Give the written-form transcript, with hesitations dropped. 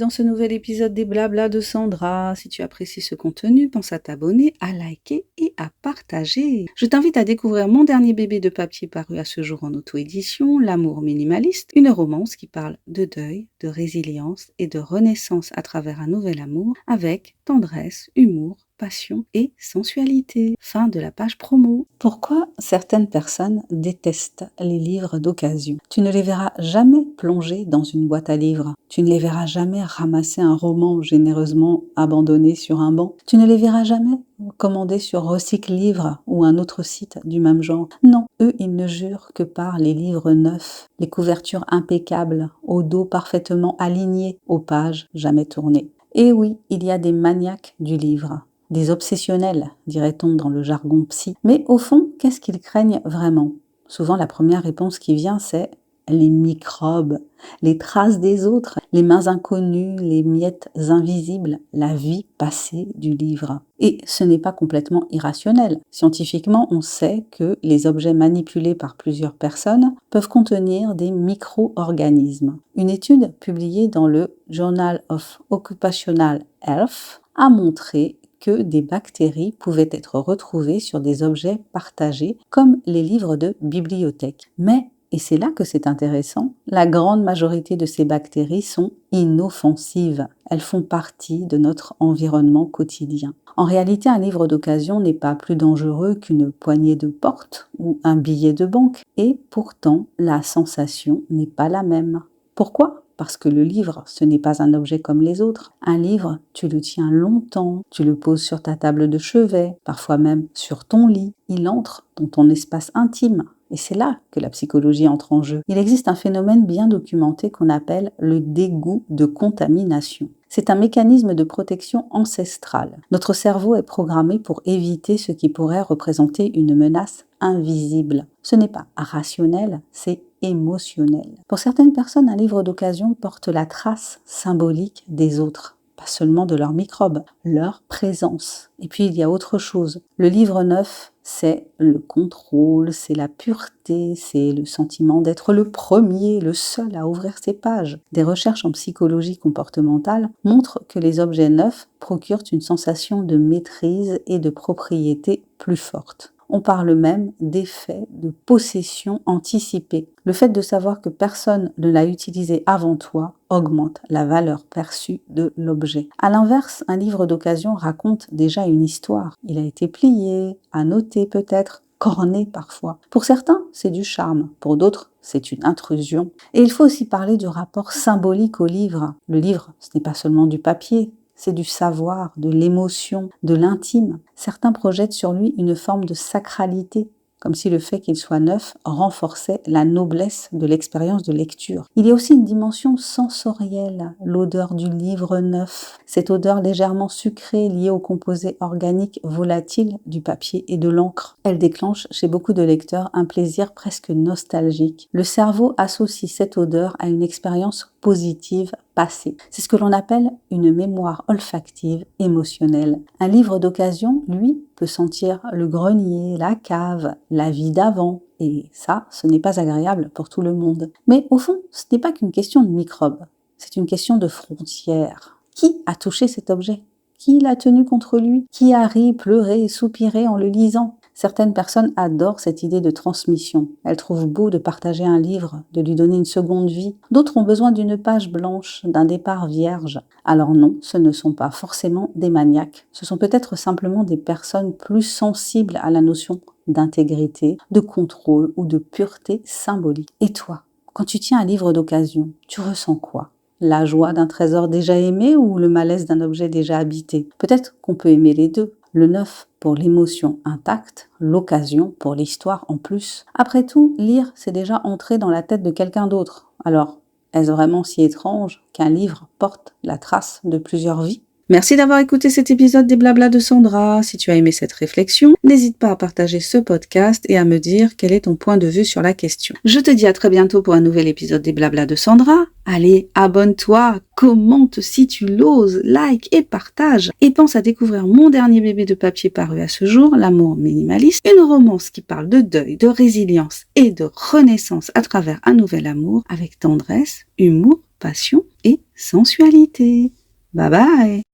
dans ce nouvel épisode des Blabla de Sandra. Si tu apprécies ce contenu, pense à t'abonner, à liker et à partager. Je t'invite à découvrir mon dernier bébé de papier paru à ce jour en auto-édition, L'amour minimaliste, une romance qui parle de deuil, de résilience et de renaissance à travers un nouvel amour avec tendresse, humour, passion et sensualité. Fin de la page promo. Pourquoi certaines personnes détestent les livres d'occasion? Tu ne les verras jamais plonger dans une boîte à livres. Tu ne les verras jamais ramasser un roman généreusement abandonné sur un banc. Tu ne les verras jamais commander sur Recycle Livre ou un autre site du même genre. Non, eux, ils ne jurent que par les livres neufs, les couvertures impeccables, au dos parfaitement aligné, aux pages jamais tournées. Et oui, il y a des maniaques du livre. Des obsessionnels, dirait-on dans le jargon psy. Mais au fond, qu'est-ce qu'ils craignent vraiment? Souvent, la première réponse qui vient, c'est les microbes, les traces des autres, les mains inconnues, les miettes invisibles, la vie passée du livre. Et ce n'est pas complètement irrationnel. Scientifiquement, on sait que les objets manipulés par plusieurs personnes peuvent contenir des micro-organismes. Une étude publiée dans le Journal of Occupational Health a montré que des bactéries pouvaient être retrouvées sur des objets partagés comme les livres de bibliothèque. Mais, et c'est là que c'est intéressant, la grande majorité de ces bactéries sont inoffensives. Elles font partie de notre environnement quotidien. En réalité, un livre d'occasion n'est pas plus dangereux qu'une poignée de porte ou un billet de banque. Et pourtant, la sensation n'est pas la même. Pourquoi ? Parce que le livre, ce n'est pas un objet comme les autres. Un livre, tu le tiens longtemps, tu le poses sur ta table de chevet, parfois même sur ton lit. Il entre dans ton espace intime. Et c'est là que la psychologie entre en jeu. Il existe un phénomène bien documenté qu'on appelle le dégoût de contamination. C'est un mécanisme de protection ancestrale. Notre cerveau est programmé pour éviter ce qui pourrait représenter une menace invisible. Ce n'est pas rationnel, c'est émotionnel. Pour certaines personnes, un livre d'occasion porte la trace symbolique des autres, pas seulement de leurs microbes, leur présence. Et puis il y a autre chose. Le livre neuf, c'est le contrôle, c'est la pureté, c'est le sentiment d'être le premier, le seul à ouvrir ses pages. Des recherches en psychologie comportementale montrent que les objets neufs procurent une sensation de maîtrise et de propriété plus forte. On parle même d'effet de possession anticipée. Le fait de savoir que personne ne l'a utilisé avant toi augmente la valeur perçue de l'objet. À l'inverse, un livre d'occasion raconte déjà une histoire. Il a été plié, annoté peut-être, corné parfois. Pour certains, c'est du charme. Pour d'autres, c'est une intrusion. Et il faut aussi parler du rapport symbolique au livre. Le livre, ce n'est pas seulement du papier. C'est du savoir, de l'émotion, de l'intime. Certains projettent sur lui une forme de sacralité, comme si le fait qu'il soit neuf renforçait la noblesse de l'expérience de lecture. Il y a aussi une dimension sensorielle, l'odeur du livre neuf, cette odeur légèrement sucrée liée aux composés organiques volatiles du papier et de l'encre. Elle déclenche chez beaucoup de lecteurs un plaisir presque nostalgique. Le cerveau associe cette odeur à une expérience positive passée. C'est ce que l'on appelle une mémoire olfactive émotionnelle. Un livre d'occasion, lui, peut sentir le grenier, la cave, la vie d'avant. Et ça, ce n'est pas agréable pour tout le monde. Mais au fond, ce n'est pas qu'une question de microbes. C'est une question de frontières. Qui a touché cet objet? Qui l'a tenu contre lui? Qui a ri, pleuré et soupiré en le lisant? Certaines personnes adorent cette idée de transmission. Elles trouvent beau de partager un livre, de lui donner une seconde vie. D'autres ont besoin d'une page blanche, d'un départ vierge. Alors non, ce ne sont pas forcément des maniaques. Ce sont peut-être simplement des personnes plus sensibles à la notion d'intégrité, de contrôle ou de pureté symbolique. Et toi, quand tu tiens un livre d'occasion, tu ressens quoi? La joie d'un trésor déjà aimé ou le malaise d'un objet déjà habité? Peut-être qu'on peut aimer les deux. Le neuf pour l'émotion intacte, l'occasion pour l'histoire en plus. Après tout, lire, c'est déjà entrer dans la tête de quelqu'un d'autre. Alors, est-ce vraiment si étrange qu'un livre porte la trace de plusieurs vies? Merci d'avoir écouté cet épisode des Blabla de Sandra. Si tu as aimé cette réflexion, n'hésite pas à partager ce podcast et à me dire quel est ton point de vue sur la question. Je te dis à très bientôt pour un nouvel épisode des Blabla de Sandra. Allez, abonne-toi, commente si tu l'oses, like et partage. Et pense à découvrir mon dernier bébé de papier paru à ce jour, L'amour minimaliste, une romance qui parle de deuil, de résilience et de renaissance à travers un nouvel amour avec tendresse, humour, passion et sensualité. Bye bye!